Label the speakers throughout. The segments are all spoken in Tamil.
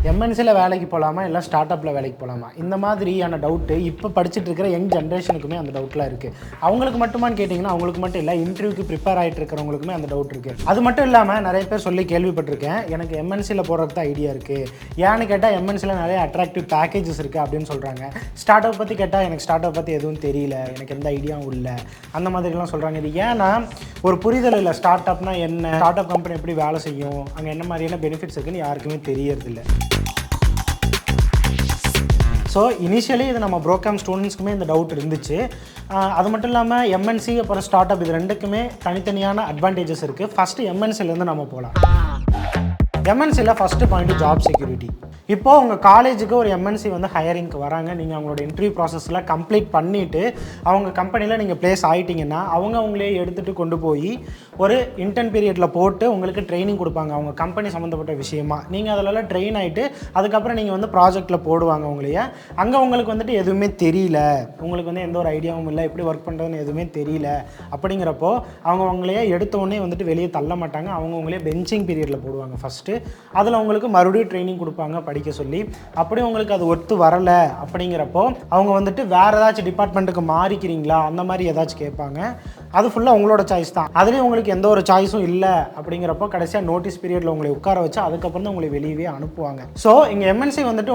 Speaker 1: எம்என்சியில் வேலைக்கு போகலாமா இல்லை ஸ்டார்ட் அப்பில் வேலைக்கு போகலாமா இந்த மாதிரியான டவுட்டு இப்போ படிச்சுட்டு இருக்கிற யங் ஜென்ரேஷனுக்குமே அந்த டவுட்லாம் இருக்குது. அவங்களுக்கு மட்டுமான்னு கேட்டிங்கன்னா அவங்களுக்கு மட்டும் இல்லை, இன்டர்வியூக்கு ப்ரிப்பேர் ஆகிட்டு இருக்கிறவங்களுக்குமே அந்த டவுட் இருக்குது. அது மட்டும் இல்லாமல் நிறைய பேர் சொல்லி கேள்விப்பட்டிருக்கேன், எனக்கு எம்என்சியில் போகிறது தான் ஐடியா இருக்குது. ஏன்னு கேட்டால் எம்என்சியில் நிறைய அட்ராக்டிவ் பேக்கேஜஸ் இருக்குது அப்படின்னு சொல்கிறாங்க. ஸ்டார்ட் அப் பற்றி கேட்டால் எனக்கு ஸ்டார்ட் அப் பற்றி எதுவும் தெரியல, எனக்கு எந்த ஐடியாவும் இல்லை, அந்த மாதிரிலாம் சொல்கிறாங்க. இது ஏன்னா ஒரு புரிதல் இல்லை, ஸ்டார்ட் அப்னா என்ன, ஸ்டார்ட் அப் கம்பெனி எப்படி வேலை செய்யும், அங்கே என்ன மாதிரியான பெனிஃபிட்ஸ் இருக்குன்னு யாருக்குமே தெரியறதில்லை. ஸோ இனிஷியலி இது நம்ம ப்ரோக்ராம் ஸ்டூடெண்ட்ஸ்க்குமே இந்த டவுட் இருந்துச்சு. அது மட்டும் இல்லாமல் எம்என்சி அப்புறம் ஸ்டார்ட் அப் இது ரெண்டுக்குமே தனித்தனியான அட்வான்டேஜஸ் இருக்குது. ஃபஸ்ட்டு எம்என்சிலேருந்து நம்ம போகலாம். எம்என்சியில் ஃபஸ்ட்டு பாயிண்ட்டு ஜாப் செக்யூரிட்டி. இப்போது உங்கள் காலேஜுக்கு ஒரு எம்என்சி வந்து ஹையரிங்க்கு வராங்க, நீங்கள் அவங்களோட இன்டர்வியூ ப்ராசஸில் கம்ப்ளீட் பண்ணிவிட்டு அவங்க கம்பெனியில் நீங்கள் ப்ளேஸ் ஆகிட்டிங்கன்னா அவங்க அவங்களே எடுத்துகிட்டு கொண்டு போய் ஒரு இன்டர்ன் பீரியடில் போட்டு உங்களுக்கு ட்ரைனிங் கொடுப்பாங்க அவங்க கம்பெனி சம்மந்தப்பட்ட விஷயமா. நீங்கள் அதிலலாம் ட்ரெயின் ஆகிட்டு அதுக்கப்புறம் நீங்கள் வந்து ப்ராஜெக்டில் போடுவாங்க உங்களையே. அங்கே உங்களுக்கு வந்துட்டு எதுவுமே தெரியல, உங்களுக்கு வந்து எந்த ஒரு ஐடியாவும் இல்லை, எப்படி ஒர்க் பண்ணுறதுன்னு எதுவுமே தெரியல. அப்படிங்கிறப்போ அவங்க அவங்களையே எடுத்தோடனே வந்துட்டு வெளியே தள்ள மாட்டாங்க, அவங்களே பெஞ்சிங் பீரியடில் போடுவாங்க ஃபஸ்ட்டு. அதில் உங்களுக்கு மறுபடியும் ட்ரைனிங் கொடுப்பாங்க படிக்க சொல்லி. அப்படி உங்களுக்கு அது ஒத்து வரலை அப்படிங்கிறப்போ அவங்க வந்துட்டு வேறு ஏதாச்சும் டிபார்ட்மெண்ட்டுக்கு மாறிக்கிறீங்களா அந்த மாதிரி ஏதாச்சும் கேட்பாங்க. அது ஃபுல்லாக உங்களோட சாய்ஸ் தான். அதுலேயும் உங்களுக்கு எந்த ஒரு சாய்ஸும் இல்லை அப்படிங்கிறப்போ கடைசியாக நோட்டீஸ் பீரியடில் உங்களை உட்கார வச்சு அதுக்கப்புறம் தான் உங்களை வெளியே அனுப்புவாங்க. ஸோ இங்கே எம்என்சி வந்துட்டு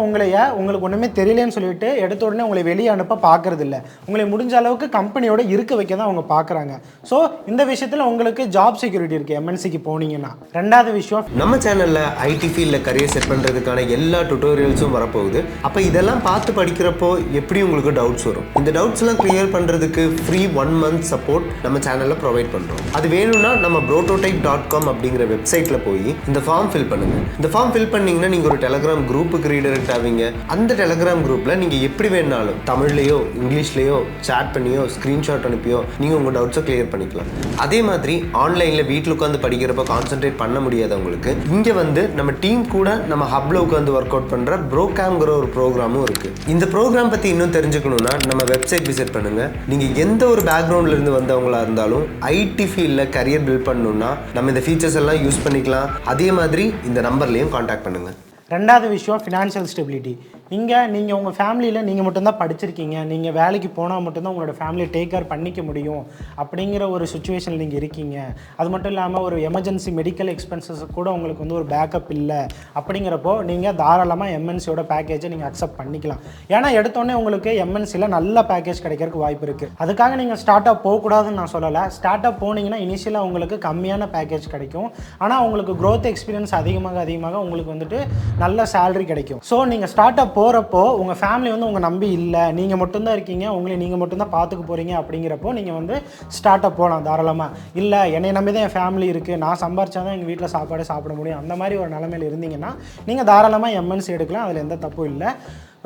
Speaker 1: உங்களுக்கு ஒன்றுமே தெரியலன்னு சொல்லிட்டு எடுத்த உடனே உங்களை வெளியே அனுப்ப பார்க்கறது இல்லை, உங்களை முடிஞ்ச அளவுக்கு கம்பெனியோட இருக்க வைக்க தான் அவங்க பார்க்குறாங்க. ஸோ இந்த விஷயத்தில் உங்களுக்கு ஜாப் செக்யூரிட்டி இருக்குது எம்என்சிக்கு போனீங்கன்னா. ரெண்டாவது விஷயம்,
Speaker 2: நம்ம சேனலில் ஐடி ஃபீல்டில் கரியர் செட் பண்ணுறதுக்கான எல்லா டுட்டோரியல்ஸும் வரப்போகுது. அப்போ இதெல்லாம் பார்த்து படிக்கிறப்போ எப்படி உங்களுக்கு டவுட்ஸ் வரும், இந்த டவுட்ஸ்லாம் கிளியர் பண்ணுறதுக்கு ஃப்ரீ 1 month சப்போர்ட் நம்ம சேனலில் ப்ரொவைட் பண்ணுறோம். அது வேணும்னா நம்ம prototype.com அப்படிங்கிற வெப்சைட்டில் போய் இந்த ஃபார்ம் ஃபில் பண்ணுங்கள். இந்த ஃபார்ம் ஃபில் பண்ணிங்கன்னா நீங்கள் ஒரு டெலகிராம் குரூப்புக்கு ரீடைரக்ட் ஆவீங்க. அந்த டெலகிராம் குரூப்பில் நீங்கள் எப்படி வேணாலும் தமிழ்லையோ இங்கிலீஷ்லையோ சேட் பண்ணியோ ஸ்க்ரீன்ஷாட் அனுப்பியோ நீங்கள் உங்கள் டவுட்ஸை கிளியர் பண்ணிக்கலாம். அதே மாதிரி ஆன்லைனில் வீட்டில் உட்காந்து படிக்கிறப்போ கான்சென்ட்ரேட் பண்ண முடியாதவங்களுக்கு இங்கே வந்து நம்ம டீம் கூட நம்ம ஹப்ல உட்காந்து ஒர்க் அவுட் பண்ணுற ப்ரோகாம்ங்கிற ஒரு ப்ரோக்ராமும் இருக்குது. இந்த ப்ரோக்ராம் பற்றி இன்னும் தெரிஞ்சுக்கணுன்னா நம்ம வெப்சைட் விசிட் பண்ணுங்கள். நீங்கள் எந்த ஒரு பேக்ரவுண்ட்லேருந்து வந்தவங்களா இருந்தாலும் ஐடி ஃபீல்டில் கரியர் பில்ட் பண்ணணுன்னா நம்ம இந்த ஃபீச்சர்ஸ் எல்லாம் யூஸ் பண்ணிக்கலாம். அதே மாதிரி இந்த நம்பர்லேயும் காண்டாக்ட் பண்ணுங்கள்.
Speaker 1: ரெண்டாவது விஷயம் ஃபினான்ஷியல் ஸ்டெபிலிட்டி. இங்கே நீங்கள் உங்கள் ஃபேமிலியில் நீங்கள் மட்டும்தான் படிச்சிருக்கீங்க, நீங்கள் வேலைக்கு போனால் மட்டும்தான் உங்களோட ஃபேமிலியை டேக் கேர் பண்ணிக்க முடியும் அப்படிங்கிற ஒரு சுச்சுவேஷனில் நீங்கள் இருக்கீங்க. அது மட்டும் இல்லாமல் ஒரு எமர்ஜென்சி மெடிக்கல் எக்ஸ்பென்சஸ் கூட உங்களுக்கு வந்து ஒரு பேக்கப் இல்லை அப்படிங்கிறப்போ நீங்கள் தாராளமாக எம்என்சியோட பேக்கேஜை நீங்கள் அக்செப்ட் பண்ணிக்கலாம். ஏன்னா எடுத்தோடனே உங்களுக்கு எம்என்சியில் நல்ல பேக்கேஜ் கிடைக்கிறதுக்கு வாய்ப்பு இருக்குது. அதுக்காக நீங்கள் ஸ்டார்ட் அப் போகக்கூடாதுன்னு நான் சொல்லலை. ஸ்டார்ட் அப் போனீங்கன்னா இனிஷியலாக உங்களுக்கு கம்மியான பேக்கேஜ் கிடைக்கும், ஆனால் உங்களுக்கு க்ரோத் எக்ஸ்பீரியன்ஸ் அதிகமாக உங்களுக்கு வந்துட்டு நல்ல சேலரி கிடைக்கும். ஸோ நீங்கள் ஸ்டார்ட் அப் போகிறப்போ உங்கள் ஃபேமிலி வந்து உங்கள் நம்பி இல்லை, நீங்கள் மட்டும்தான் இருக்கீங்க, உங்களை நீங்கள் மட்டும்தான் பார்த்துக்க போகிறீங்க அப்படிங்கிறப்போ நீங்கள் வந்து ஸ்டார்ட் அப் போகலாம் தாராளமாக. இல்லை என்னை நம்பி தான் என் ஃபேமிலி இருக்குது, நான் சம்பாரிச்சா தான் எங்கள் வீட்டில் சாப்பாடு சாப்பிட முடியும், அந்த மாதிரி ஒரு நிலைமையில் இருந்தீங்கன்னா நீங்கள் தாராளமாக எம்என்சி எடுக்கலாம், அதில் எந்த தப்பும் இல்லை.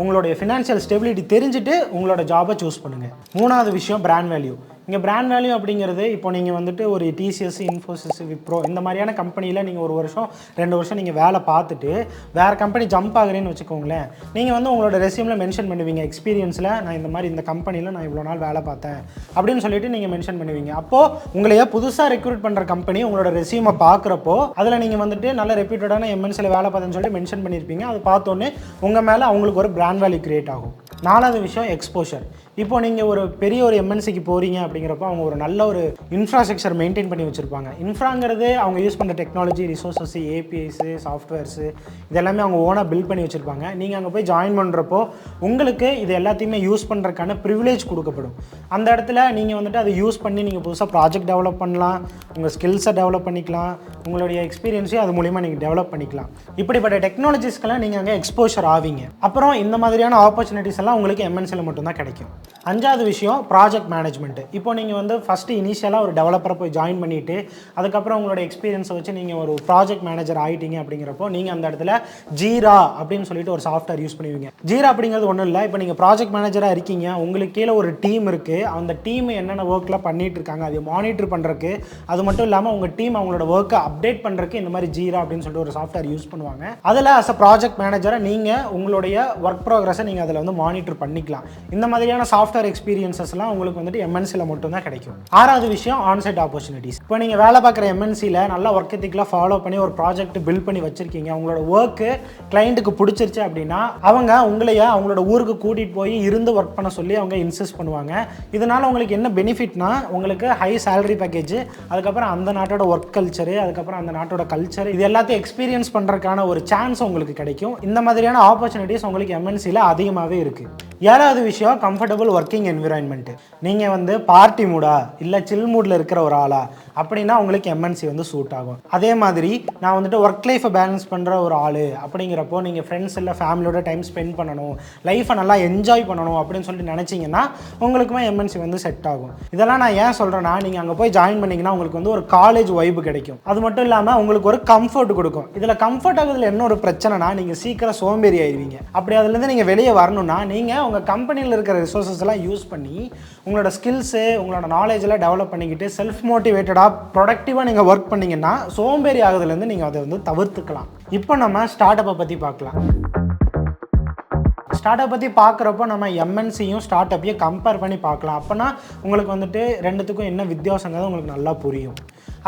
Speaker 1: உங்களுடைய ஃபினான்ஷியல் ஸ்டெபிலிட்டி தெரிஞ்சுட்டு உங்களோட ஜாபை சூஸ் பண்ணுங்கள். மூணாவது விஷயம் பிராண்ட் வேல்யூ. இங்கே பிராண்ட் வேல்யூ அப்படிங்கிறது இப்போ நீங்கள் வந்துட்டு ஒரு டிசிஎஸ், இன்ஃபோசிஸ், விப்ரோ இந்த மாதிரியான கம்பெனியில் நீங்கள் 1 வருஷம் 2 வருஷம் நீங்கள் வேலை பார்த்துட்டு வேறு கம்பெனி ஜம்ப் ஆகுறேன்னு வச்சுக்கோங்களேன். நீங்கள் வந்து உங்களோட ரெஸ்யூமில் மென்ஷன் பண்ணுவீங்க, எக்ஸ்பீரியன்ஸில் நான் இந்த மாதிரி இந்த கம்பெனியில் நான் இவ்வளோ நாள் வேலை பார்த்தேன் அப்படின்னு சொல்லிட்டு நீங்கள் மென்ஷன் பண்ணுவீங்க. அப்போது உங்களையே புதுசாக ரெக்ரூட் பண்ணுற கம்பெனி உங்களோட ரெஸ்யூமை பார்க்குறப்போ அதில் நீங்கள் வந்துட்டு நல்ல ரெப்யூட்டடான எம்என்சியில் வேலை பார்த்தேன்னு சொல்லிட்டு மென்ஷன் பண்ணியிருப்பீங்க. அது பார்த்தோன்னே உங்கள் மேலே அவங்களுக்கு ஒரு பிராண்ட் வேல்யூ கிரியேட் ஆகும். நாலாவது விஷயம் எக்ஸ்போஷர். இப்போ நீங்கள் ஒரு பெரிய ஒரு எம்என்சிக்கு போகிறீங்க அப்படிங்கிறப்போ அவங்க ஒரு நல்ல ஒரு இன்ஃப்ராஸ்ட்ரக்சர் மெயின்டைன் பண்ணி வச்சுருப்பாங்க. இன்ஃப்ராங்கிறது அவங்க யூஸ் பண்ணுற டெக்னாலஜி, ரிசோர்ஸஸ், ஏபிஐஸு, சாஃப்ட்வேர்ஸு இதெல்லாமே அவங்க ஓனாக பில்ட் பண்ணி வச்சுருப்பாங்க. நீங்கள் அங்கே போய் ஜாயின் பண்ணுறப்போ உங்களுக்கு இது எல்லாத்தையுமே யூஸ் பண்ணுறதுக்கான ப்ரிவிலேஜ் கொடுக்கப்படும். அந்த இடத்துல நீங்கள் வந்துட்டு அதை யூஸ் பண்ணி நீங்கள் புதுசாக ப்ராஜெக்ட் டெவலப் பண்ணலாம், உங்கள் ஸ்கில்ஸை டெவலப் பண்ணிக்கலாம், உங்களுடைய எக்ஸ்பீரியன்ஸையும் அது மூலிமா நீங்கள் டெவலப் பண்ணிக்கலாம். இப்படிப்பட்ட டெக்னாலஜிஸ்க்கெல்லாம் நீங்கள் அங்கே எக்ஸ்போஷர் ஆவீங்க. அப்புறம் இந்த மாதிரியான ஆப்பர்ச்சுனிட்டிஸ் எல்லாம் உங்களுக்கு எம்என்சியில் மட்டும்தான் கிடைக்கும். அஞ்சாவது விஷயம் ப்ராஜெக்ட் மேனேஜ்மெண்ட். இப்போ நீங்கள் வந்து ஃபஸ்ட்டு இனிஷியலாக ஒரு டெவலப்பரை போய் ஜாயின் பண்ணிவிட்டு அதுக்கப்புறம் உங்களோட எக்ஸ்பீரியன்ஸை வச்சு நீங்கள் ஒரு ப்ராஜெக்ட் மேனேஜர் ஆகிட்டீங்க அப்படிங்கிறப்போ நீங்கள் அந்த இடத்துல ஜீரா அப்படின்னு சொல்லிட்டு ஒரு சாஃப்ட்வேர் யூஸ் பண்ணுவீங்க. ஜீரா அப்படிங்கிறது ஒன்றும் இல்லை, இப்போ நீங்கள் ப்ராஜெக்ட் மேனேஜராக இருக்கீங்க, உங்களுக்கு கீழே ஒரு டீம் இருக்குது, அந்த டீம் என்னென்ன ஒர்க்கில் பண்ணிகிட்டு இருக்காங்க அதை மானிட்டர் பண்ணுறதுக்கு, அது மட்டும் இல்லாமல் உங்கள் டீம் அவங்களோட ஒர்க்கை அப்டேட் பண்ணுறதுக்கு இந்த மாதிரி ஜீரா அப்படின்னு சொல்லிட்டு ஒரு சாஃப்ட்வேர் யூஸ் பண்ணுவாங்க. அதில் அஸ் அ ப்ராஜெக்ட் மேனேஜரை நீங்கள் உங்களுடைய ஒர்க் ப்ரோக்ரஸை நீங்கள் அதில் வந்து மானிட்டர் பண்ணிக்கலாம். இந்த மாதிரியான சாஃப்ட்வேர் எக்ஸ்பீரியன்சஸ்லாம் உங்களுக்கு வந்துட்டு எம்என்சியில் மட்டும்தான் கிடைக்கும். ஆறாவது விஷயம் ஆன்சைட் ஆப்பர்ச்சுனிட்டிஸ். இப்போ நீங்கள் வேலை பார்க்குற எம்என்சியில் நல்லா ஒர்க் எத்திக்லாம் ஃபாலோ பண்ணி ஒரு ப்ராஜெக்ட் பில்ட் பண்ணி வச்சிருக்கீங்க, உங்களோட ஒர்க்கு கிளைண்ட்டுக்கு பிடிச்சிருச்சு அப்படின்னா அவங்க உங்களையே அவங்களோட ஊருக்கு கூட்டிகிட்டு போய் இருந்து ஒர்க் பண்ண சொல்லி அவங்க இன்சிஸ்ட் பண்ணுவாங்க. இதனால் உங்களுக்கு என்ன பெனிஃபிட்னா உங்களுக்கு ஹை சேலரி பேக்கேஜ், அதுக்கப்புறம் அந்த நாட்டோட ஒர்க் கல்ச்சரு, அதுக்கப்புறம் அந்த நாட்டோட கல்ச்சர், இது எல்லாத்தையும் எக்ஸ்பீரியன்ஸ் பண்ணுறதுக்கான ஒரு சான்ஸ் உங்களுக்கு கிடைக்கும். இந்த மாதிரியான ஆப்பர்ச்சுனிட்டிஸ் உங்களுக்கு எம்என்சியில் அதிகமாகவே இருக்குது. ஏழாவது விஷயம் கம்ஃபர்டபுள் ஒர்க்கிங் என்விரான்மெண்ட். நீங்கள் வந்து பார்ட்டி மூடா இல்லை சில் மூடில் இருக்கிற ஒரு ஆளா அப்படின்னா உங்களுக்கு எம்என்சி வந்து சூட் ஆகும். அதே மாதிரி நான் வந்துட்டு ஒர்க் லைஃப்பை பேலன்ஸ் பண்ணுற ஒரு ஆள் அப்படிங்கிறப்போ நீங்கள் ஃப்ரெண்ட்ஸ் இல்லை ஃபேமிலியோட டைம் ஸ்பெண்ட் பண்ணணும், லைஃப்பை நல்லா என்ஜாய் பண்ணணும் அப்படின்னு சொல்லிட்டு நினச்சிங்கன்னா உங்களுக்குமே எம்என்சி வந்து செட் ஆகும். இதெல்லாம் நான் ஏன் சொல்கிறேன்னா நீங்கள் அங்கே போய் ஜாயின் பண்ணிங்கன்னா உங்களுக்கு வந்து ஒரு காலேஜ் வைப்பு கிடைக்கும். அது மட்டும் இல்லாமல் உங்களுக்கு ஒரு கம்ஃபர்ட் கொடுக்கும். இதில் கம்ஃபர்ட் ஆகுறதுல என்ன ஒரு பிரச்சனைனா நீங்கள் சீக்கிரம் சோம்பேறி ஆயிடுவீங்க. அப்படி அதுலேருந்து நீங்கள் வெளியே வரணும்னா நீங்கள் உங்கள் கம்பெனியில் இருக்கிற ரிசோர்ஸஸ் எல்லாம் யூஸ் பண்ணி உங்களோட ஸ்கில்ஸு உங்களோட நாலேஜெல்லாம் டெவலப் பண்ணிக்கிட்டு செல்ஃப் மோட்டிவேட்டடாக ப்ரொடக்டிவாக நீங்கள் ஒர்க் பண்ணிங்கன்னா சோம்பேறி ஆகுதுலேருந்து நீங்கள் அதை வந்து தவிர்த்துக்கலாம். இப்போ நம்ம ஸ்டார்ட் அப்பை பற்றி பார்க்கலாம். ஸ்டார்ட் அப் பற்றி பார்க்குறப்போ நம்ம எம்என்சியும் ஸ்டார்ட் அப்பையும் கம்பேர் பண்ணி பார்க்கலாம். அப்போனா உங்களுக்கு வந்துட்டு ரெண்டுத்துக்கும் என்ன வித்தியாசங்கிறது உங்களுக்கு நல்லா புரியும்.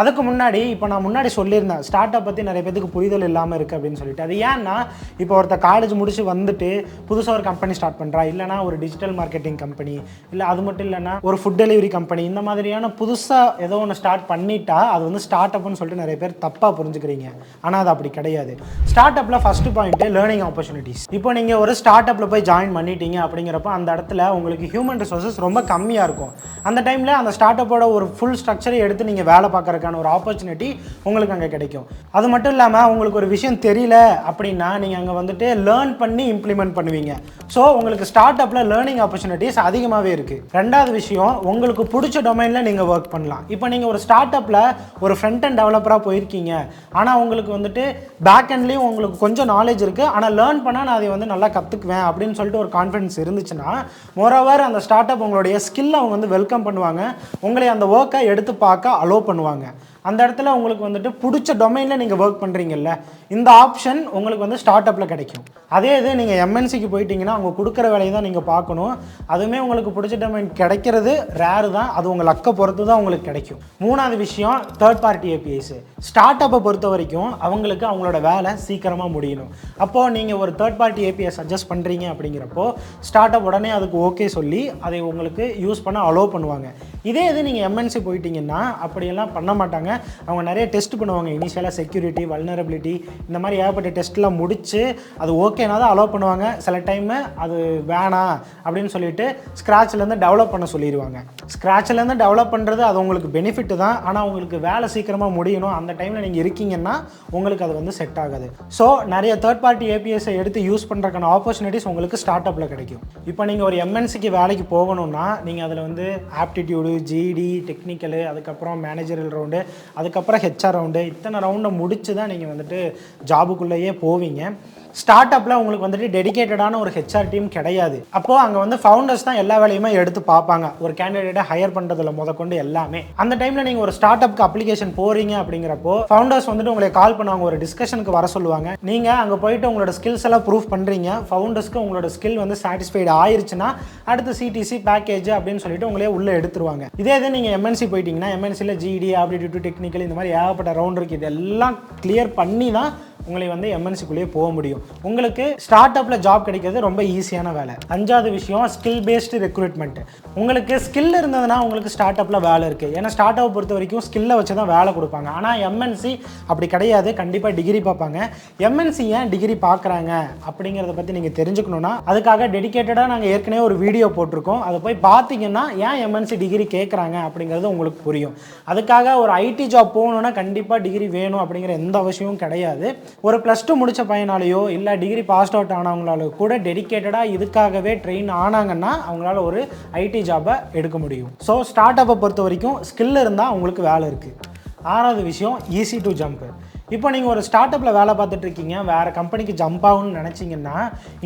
Speaker 1: அதுக்கு முன்னாடி இப்போ நான் முன்னாடி சொல்லியிருந்தேன் ஸ்டார்ட் அப் பற்றி நிறைய பேருக்கு புரிதல் இல்லாமல் இருக்குது அப்படின்னு சொல்லிட்டு. அது ஏன்னா இப்போ ஒருத்தர் காலேஜ் முடிச்சு வந்துட்டு புதுசாக ஒரு கம்பெனி ஸ்டார்ட் பண்ணுறா, இல்லைனா ஒரு டிஜிட்டல் மார்க்கெட்டிங் கம்பெனி, இல்லை அது மட்டும் இல்லைனா ஒரு ஃபுட் டெலிவரி கம்பெனி, இந்த மாதிரியான புதுசாக ஏதோ ஒன்று ஸ்டார்ட் பண்ணிட்டா அது வந்து ஸ்டார்ட் அப்னு சொல்லிட்டு நிறைய பேர் தப்பாக புரிஞ்சுக்கிறீங்க. ஆனால் அது அப்படி கிடையாது. ஸ்டார்ட் அப்பில் ஃபஸ்ட்டு பாயிண்ட்டு லேர்னிங் ஆப்பர்ச்சுனிட்டிஸ். இப்போ நீங்கள் ஒரு ஸ்டார்ட் அப்பில் போய் ஜாயின் பண்ணிட்டீங்க அப்படிங்கிறப்ப அந்த இடத்துல உங்களுக்கு ஹியூமன் ரிசோர்ஸஸ் ரொம்ப கம்மியாக இருக்கும். அந்த டைமில் அந்த ஸ்டார்ட் அப்போட ஒரு ஃபுல் ஸ்ட்ரக்சரை எடுத்து நீங்கள் வேலை பார்க்குறதுக்கான ஒரு ஆப்பர்ச்சுனிட்டி உங்களுக்கு அங்கே கிடைக்கும். அது மட்டும் இல்லாமல் உங்களுக்கு ஒரு விஷயம் தெரியல அப்படின்னா நீங்கள் அங்கே வந்துட்டு லேர்ன் பண்ணி இம்ப்ளிமெண்ட் பண்ணுவீங்க. ஸோ உங்களுக்கு ஸ்டார்ட் அப்பில் லேர்னிங் ஆப்பர்ச்சுனிட்டிஸ் அதிகமாகவே இருக்குது. ரெண்டாவது விஷயம் உங்களுக்கு பிடிச்ச டொமைனில் நீங்கள் ஒர்க் பண்ணலாம். இப்போ நீங்கள் ஒரு ஸ்டார்ட் அப்பில் ஒரு ஃப்ரண்ட் அண்ட் டெவலப்பராக போயிருக்கீங்க, ஆனால் உங்களுக்கு வந்துட்டு பேக் எண்ட்லேயும் உங்களுக்கு கொஞ்சம் நாலேஜ் இருக்குது, ஆனால் லேர்ன் பண்ணால் நான் அதை வந்து நல்லா கற்றுக்குவேன் அப்படின்னு சொல்லிட்டு ஒரு கான்ஃபிடன்ஸ் இருந்துச்சுன்னா மோரோவர் அந்த ஸ்டார்ட் அப் உங்களுடைய ஸ்கில்லை அவங்க வந்து வெல்கம் பண்ணுவாங்க, உங்களை அந்த ஒர்க்கை எடுத்து பார்க்க அலோவ் பண்ணுவாங்க. அந்த இடத்துல உங்களுக்கு வந்துட்டு பிடிச்ச டொமைனில் நீங்கள் ஒர்க் பண்ணுறீங்கல்ல, இந்த ஆப்ஷன் உங்களுக்கு வந்து ஸ்டார்ட் அப்பில் கிடைக்கும். அதே இது நீங்கள் எம்என்சிக்கு போயிட்டீங்கன்னா அவங்க கொடுக்குற வேலையை தான் நீங்கள் பார்க்கணும். அதுவுமே உங்களுக்கு பிடிச்ச டொமைன் கிடைக்கிறது ரேரு தான், அது உங்கள் லக்கை பொறுத்து தான் உங்களுக்கு கிடைக்கும். மூணாவது விஷயம் தேர்ட் பார்ட்டி ஏபிஐஸ். ஸ்டார்ட் அப்பை பொறுத்த வரைக்கும் அவங்களுக்கு அவங்களோட வேலை சீக்கிரமாக முடியணும். அப்போது நீங்கள் ஒரு தேர்ட் பார்ட்டி ஏபிஐ சஜஸ்ட் பண்ணுறீங்க அப்படிங்கிறப்போ ஸ்டார்ட் அப் உடனே அதுக்கு ஓகே சொல்லி அதை உங்களுக்கு யூஸ் பண்ண அலோவ் பண்ணுவாங்க. இதே இது நீங்கள் எம்என்சி போயிட்டீங்கன்னா அப்படியெல்லாம் பண்ண மாட்டாங்க. அவங்க நிறைய டெஸ்ட் பண்ணுவாங்க. இனிஷியலாக செக்யூரிட்டி, வல்னரபிலிட்டி, இந்த மாதிரி ஏகப்பட்ட டெஸ்ட்லாம் முடித்து அது ஓகேனா தான் அலோவ் பண்ணுவாங்க. சில டைமு அது வேணாம் அப்படின்னு சொல்லிட்டு ஸ்க்ராட்ச்லேருந்து டெவலப் பண்ண சொல்லிடுவாங்க. ஸ்க்ராட்ச்லேருந்து டெவலப் பண்ணுறது அது உங்களுக்கு பெனிஃபிட்டு தான், ஆனால் உங்களுக்கு வேலை சீக்கிரமாக முடியணும். அந்த டைமில் நீங்கள் இருக்கீங்கன்னா உங்களுக்கு அது வந்து செட் ஆகாது. ஸோ நிறைய தேர்ட் பார்ட்டி ஏபிஎஸை எடுத்து யூஸ் பண்ணுறதுக்கான ஆப்பர்ச்சுனிட்டிஸ் உங்களுக்கு ஸ்டார்ட் அப்பில் கிடைக்கும். இப்போ நீங்கள் ஒரு எம்என்சிக்கு வேலைக்கு போகணுன்னா நீங்கள் அதில் வந்து ஆப்டிடியூடு, ஜிடி, டெக்னிக்கலு, அதுக்கப்புறம் மேனேஜரல் ரவுண்டு, அதுக்கப்புறம் ஹெச்ஆர் ரவுண்டு, இத்தனை ரவுண்டை முடிச்சு தான் நீங்கள் வந்துட்டு ஜாபுக்குள்ளேயே போவீங்க. ஸ்டார்ட் அப்பில் உங்களுக்கு வந்துட்டு டெடிகேட்டடான ஒரு ஹெச்ஆர் டீம் கிடையாது. அப்போது அங்கே வந்து ஃபவுண்டர்ஸ் தான் எல்லா வேலையுமே எடுத்து பார்ப்பாங்க, ஒரு கேண்டிடேட்டை ஹையர் பண்ணுறதுல முதற்கொண்டு எல்லாமே. அந்த டைமில் நீங்கள் ஒரு ஸ்டார்ட் அப்க்கு அப்ளிகேஷன் போகிறீங்க அப்படிங்கிறப்போ ஃபவுண்டர்ஸ் வந்துட்டு உங்களை கால் பண்ணுவாங்க, ஒரு டிஸ்கஷனுக்கு வர சொல்லுவாங்க. நீங்கள் அங்கே போயிட்டு உங்களோட ஸ்கில்ஸ் எல்லாம் ப்ரூவ் பண்ணுறீங்க, ஃபவுண்டர்ஸ்க்கு உங்களோட ஸ்கில் வந்து சாட்டிஸ்ஃபைடு ஆயிருச்சுன்னா அடுத்து சிடிசி பேக்கேஜ் அப்படின்னு சொல்லிட்டு உங்களே உள்ளே எடுத்துருவாங்க. இதே இது நீங்கள் எம்என்சி போயிட்டீங்கன்னா எம்என்சியில் ஜிடி, ஆப்டிடியூட், டெக்னிக்கல், இந்த மாதிரி ஏகப்பட்ட ரவுண்ட் இருக்குது. இதெல்லாம் கிளியர் பண்ணி தான் உங்களை வந்து எம்என்சிக்குள்ளேயே போக முடியும். உங்களுக்கு ஸ்டார்ட் அப்பில் ஜாப் கிடைக்கிறது ரொம்ப ஈஸியான வேலை. அஞ்சாவது விஷயம் ஸ்கில் பேஸ்டு ரெக்ரூட்மெண்ட். உங்களுக்கு ஸ்கில் இருந்ததுன்னா உங்களுக்கு ஸ்டார்ட் அப்பில் வேலை இருக்குது. ஏன்னா ஸ்டார்ட் அப் பொறுத்த வரைக்கும் ஸ்கில்லை வச்சு தான் வேலை கொடுப்பாங்க. ஆனால் எம்என்சி அப்படி கிடையாது, கண்டிப்பாக டிகிரி பார்ப்பாங்க. எம்என்சி ஏன் டிகிரி பார்க்குறாங்க அப்படிங்கிறத பற்றி நீங்கள் தெரிஞ்சுக்கணுன்னா அதுக்காக டெடிகேட்டடாக நாங்கள் ஏற்கனவே ஒரு வீடியோ போட்டிருக்கோம், அதை போய் பார்த்தீங்கன்னா ஏன் எம்என்சி டிகிரி கேட்குறாங்க அப்படிங்கிறது உங்களுக்கு புரியும். அதுக்காக ஒரு ஐடி ஜாப் போகணுன்னா கண்டிப்பாக டிகிரி வேணும் அப்படிங்கிற எந்த அவசியமும் கிடையாது. ஒரு +2 முடித்த பையனாலேயோ இல்லை டிகிரி பாஸ் அவுட் ஆனவங்களால கூட டெடிகேட்டடாக இதுக்காகவே ட்ரெயின் ஆனாங்கன்னா அவங்களால ஒரு ஐடி ஜாபை எடுக்க முடியும். ஸோ ஸ்டார்ட் அப்பை பொறுத்த வரைக்கும் ஸ்கில் இருந்தால் உங்களுக்கு வேலை இருக்குது. ஆறாவது விஷயம் ஈஸி டு ஜம்ப். இப்போ நீங்கள் ஒரு ஸ்டார்ட் அப்பில் வேலை பார்த்துட்டு இருக்கீங்க, வேறு கம்பெனிக்கு ஜம்ப் ஆகும்னு நினச்சிங்கன்னா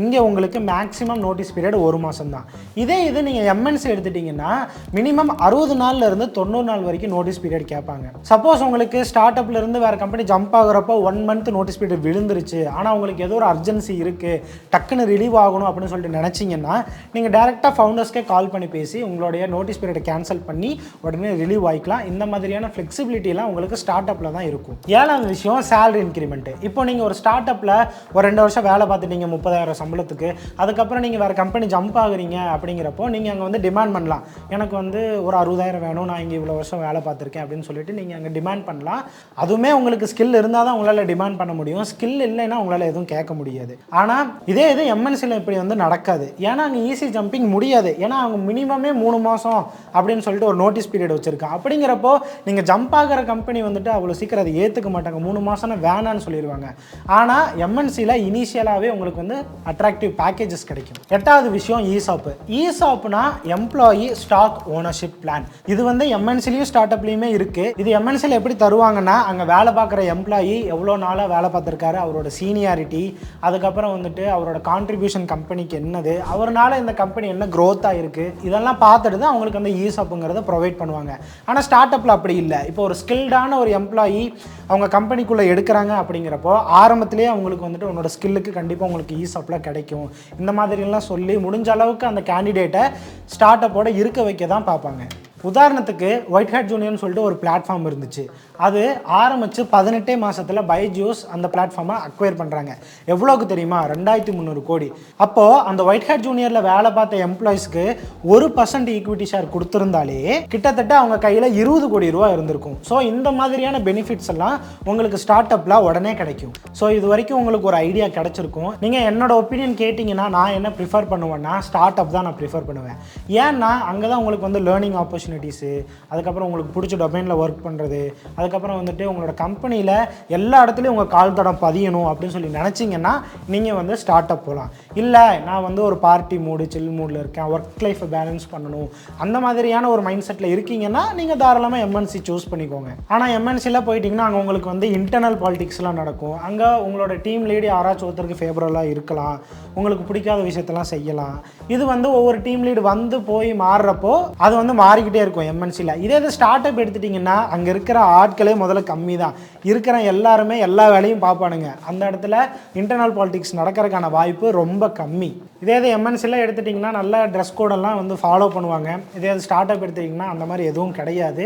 Speaker 1: இங்கே உங்களுக்கு மேக்ஸிமம் நோட்டீஸ் பீரியட் 1 மாதம் தான். இதே இது நீங்கள் எம்என்சி எடுத்துட்டிங்கன்னா மினிமம் 60 நாள்லேருந்து 90 நாள் வரைக்கும் நோட்டீஸ் பீரியட் கேட்பாங்க. சப்போஸ் உங்களுக்கு ஸ்டார்ட் அப்லேருந்து வேறு கம்பெனி ஜம்ப் ஆகுறப்போ 1 மந்த் நோட்டீஸ் பீரியட் விழுந்துருச்சு, ஆனால் உங்களுக்கு ஏதோ ஒரு அர்ஜென்சி இருக்குது, டக்குன்னு ரிலீவ் ஆகணும் அப்படின்னு சொல்லிட்டு நினச்சிங்கன்னா நீங்கள் டேரெக்டாக ஃபவுண்டர்ஸ்க்கே கால் பண்ணி பேசி உங்களுடைய நோட்டீஸ் பீரியடை கேன்சல் பண்ணி உடனே ரிலீவ் ஆகிக்கலாம். இந்த மாதிரியான ஃப்ளெக்சிபிலிட்டிலாம் உங்களுக்கு ஸ்டார்ட் அப்பில் தான் இருக்கும். 7வது விஷயம் சேலரி இன்க்ரிமெண்ட். இப்போ நீங்கள் ஒரு ஸ்டார்ட் அப்பில் ஒரு 2 வருஷம் வேலை பார்த்துட்டீங்க 30,000 சம்பளத்துக்கு, அதுக்கப்புறம் நீங்கள் வேறு கம்பெனி ஜம்ப் ஆகுறீங்க அப்படிங்கிறப்போ நீங்கள் அங்கே வந்து டிமாண்ட் பண்ணலாம், எனக்கு வந்து ஒரு 60,000 வேணும், நான் இங்கே இவ்வளோ வருஷம் வேலை பார்த்துருக்கேன் அப்படின்னு சொல்லிட்டு நீங்கள் அங்கே டிமாண்ட் பண்ணலாம். அதுவுமே உங்களுக்கு ஸ்கில் இருந்தால் தான் உங்களால் டிமாண்ட் பண்ண முடியும், ஸ்கில் இல்லைன்னா உங்களால் எதுவும் கேட்க முடியாது. ஆனால் இதே இது எம்என்சியில் இப்படி வந்து நடக்காது. ஏன்னா அங்கே ஈஸி ஜம்பிங் முடியாது. ஏன்னா அவங்க மினிமமே 3 மாதம் அப்படின்னு சொல்லிட்டு ஒரு நோட்டீஸ் பீரியட் வச்சுருக்கான். அப்படிங்கிறப்போ நீங்கள் ஜம்ப் ஆகிற கம்பெனி வந்துட்டு அவ்வளோ சீக்கிரம் அதை ஏற்றுக்க மாட்டாங்க, 3 மாதம்னா வேணான்னு சொல்லிடுவாங்க. ஆனால் எம்என்சியில் இனிஷியலாகவே உங்களுக்கு வந்து அட்ராக்டிவ் பேக்கேஜஸ் கிடைக்கும். 8வது விஷயம் ஈசாப். ஈசாப்னா எம்ப்ளாயி ஸ்டாக் ஓனர்ஷிப் பிளான். இது வந்து எம்என்சிலையும் ஸ்டார்ட் அப்லையுமே இருக்குது. இது எம்என்சியில் எப்படி தருவாங்கன்னா அங்கே வேலை பார்க்குற எம்ப்ளாயி எவ்வளோ நாளாக வேலை பார்த்துருக்காரு, அவரோட சீனியாரிட்டி, அதுக்கப்புறம் வந்துட்டு அவரோட கான்ட்ரிபியூஷன் கம்பெனிக்கு என்னது, அவரால் இந்த கம்பெனி என்ன க்ரோத்தாக இருக்குது, இதெல்லாம் பார்த்துட்டு தான் அவங்களுக்கு அந்த ஈசாப்புங்கிறத ப்ரொவைட் பண்ணுவாங்க. ஆனால் ஸ்டார்ட் அப்பில் அப்படி இல்லை. இப்போ ஒரு ஸ்கில்டான ஒரு எம்ப்ளாயி அவங்க கம்பெனிக்குள்ளே எடுக்கிறாங்க அப்படிங்கிறப்போ ஆரம்பத்திலே அவங்களுக்கு வந்துட்டு உன்னோட ஸ்கில்லுக்கு கண்டிப்பாக உங்களுக்கு ஈசாப்லாம் கிடைக்கும், இந்த மாதிரிலாம் சொல்லி முடிஞ்ச அளவுக்கு அந்த கேண்டிடேட்டை ஸ்டார்ட் அப்போட இருக்க வைக்க தான் பார்ப்பாங்க. உதாரணத்துக்கு ஒயிட் ஹேட் ஜூனியர்னு சொல்லிட்டு ஒரு பிளாட்ஃபார்ம் இருந்துச்சு. அது ஆரம்பித்து 18 மாதத்தில் பைஜூஸ் அந்த பிளாட்ஃபார்மை அக்வயர் பண்ணுறாங்க. எவ்வளோக்கு தெரியுமா? 2300 கோடி. அப்போது அந்த ஒயிட் ஹேட் ஜூனியரில் வேலை பார்த்த எம்ப்ளாயிஸ்க்கு 1% ஈக்விட்டி ஷேர் கொடுத்துருந்தாலே கிட்டத்தட்ட அவங்க கையில் 20 கோடி ரூபா இருந்திருக்கும். ஸோ இந்த மாதிரியான பெனிஃபிட்ஸ் எல்லாம் உங்களுக்கு ஸ்டார்ட் அப்பில் உடனே கிடைக்கும். ஸோ இது வரைக்கும் உங்களுக்கு ஒரு ஐடியா கிடச்சிருக்கும். நீங்கள் என்னோட ஒப்பீனியன் கேட்டிங்கன்னா நான் என்ன ப்ரிஃபர் பண்ணுவேன்னா ஸ்டார்ட் அப் தான் நான் ப்ரிஃபர் பண்ணுவேன். ஏன்னா அங்கே தான் உங்களுக்கு வந்து லேர்னிங் ஆப்பர்ச்சுனிட்டிஸு, அதுக்கப்புறம் உங்களுக்கு பிடிச்ச டொமைனில் ஒர்க் பண்ணுறது, அதுக்கப்புறம் வந்துட்டு உங்களோட கம்பெனியில் எல்லா இடத்துலையும் உங்கள் கால் தடம் பதியணும் அப்படின்னு சொல்லி நினச்சிங்கன்னா நீங்கள் வந்து ஸ்டார்ட் அப் போகலாம். இல்லை நான் வந்து ஒரு பார்ட்டி மூடு சில் மூடில் இருக்கேன், ஒர்க் லைஃப்பை பேலன்ஸ் பண்ணணும், அந்த மாதிரியான ஒரு மைண்ட் செட்டில் இருக்கீங்கன்னா நீங்கள் தாராளமாக எம்என்சி சூஸ் பண்ணிக்கோங்க. ஆனால் எம்என்சியில் போயிட்டிங்கன்னா அங்கே உங்களுக்கு வந்து இன்டர்னல் பாலிடிக்ஸ்லாம் நடக்கும். அங்கே உங்களோட டீம் லீடு யாராச்சும் ஒருத்தருக்கு ஃபேவரலாக இருக்கலாம், உங்களுக்கு பிடிக்காத விஷயத்தெல்லாம் செய்யலாம். இது வந்து ஒவ்வொரு டீம் லீடு வந்து போய் மாறுறப்போ அது வந்து மாறிக்கிட்டே இருக்கும் எம்என்சியில். இதே இது ஸ்டார்ட் அப் எடுத்துட்டிங்கன்னா அங்கே இருக்கிற ஆட்களே முதல்ல கம்மி தான், இருக்கிற எல்லாருமே எல்லா வேலையும் பார்ப்பானுங்க. அந்த இடத்துல இன்டர்னல் பாலிடிக்ஸ் நடக்கிறதுக்கான வாய்ப்பு ரொம்ப கம்மி. இதே இது எம்என்சியில் எடுத்துட்டிங்கன்னா நல்ல ட்ரெஸ் கோடெல்லாம் வந்து ஃபாலோ பண்ணுவாங்க. இதே இது ஸ்டார்ட் அப் எடுத்துட்டிங்கன்னா அந்த மாதிரி எதுவும் கிடையாது.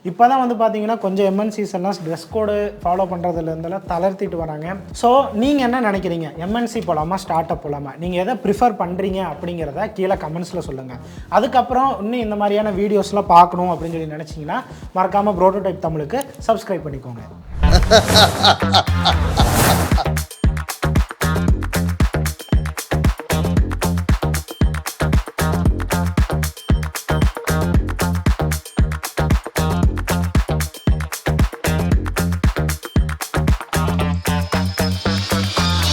Speaker 1: இப்போ தான் வந்து பார்த்தீங்கன்னா கொஞ்சம் எம்என்சிஸ் எல்லாம் ட்ரெஸ் கோடு ஃபாலோ பண்ணுறதுலேருந்தெல்லாம் தளர்த்திட்டு வராங்க. ஸோ நீங்கள் என்ன நினைக்கிறீங்க? எம்என்சி போகலாமா ஸ்டார்ட் அப் போகலாமா? நீங்கள் எதை ப்ரிஃபர் பண்ணுறீங்க அப்படிங்கிறத கீழே கமெண்ட்ஸில் சொல்லுங்கள். அதுக்கப்புறம் இன்னும் இந்த மாதிரியான வீடியோஸ்லாம் பார்க்கணும் அப்படின்னு சொல்லி நினச்சிங்கன்னா மறக்காமல் ப்ரோட்டோடைப் தமிழுக்கு சப்ஸ்கிரைப் பண்ணிக்கோங்க.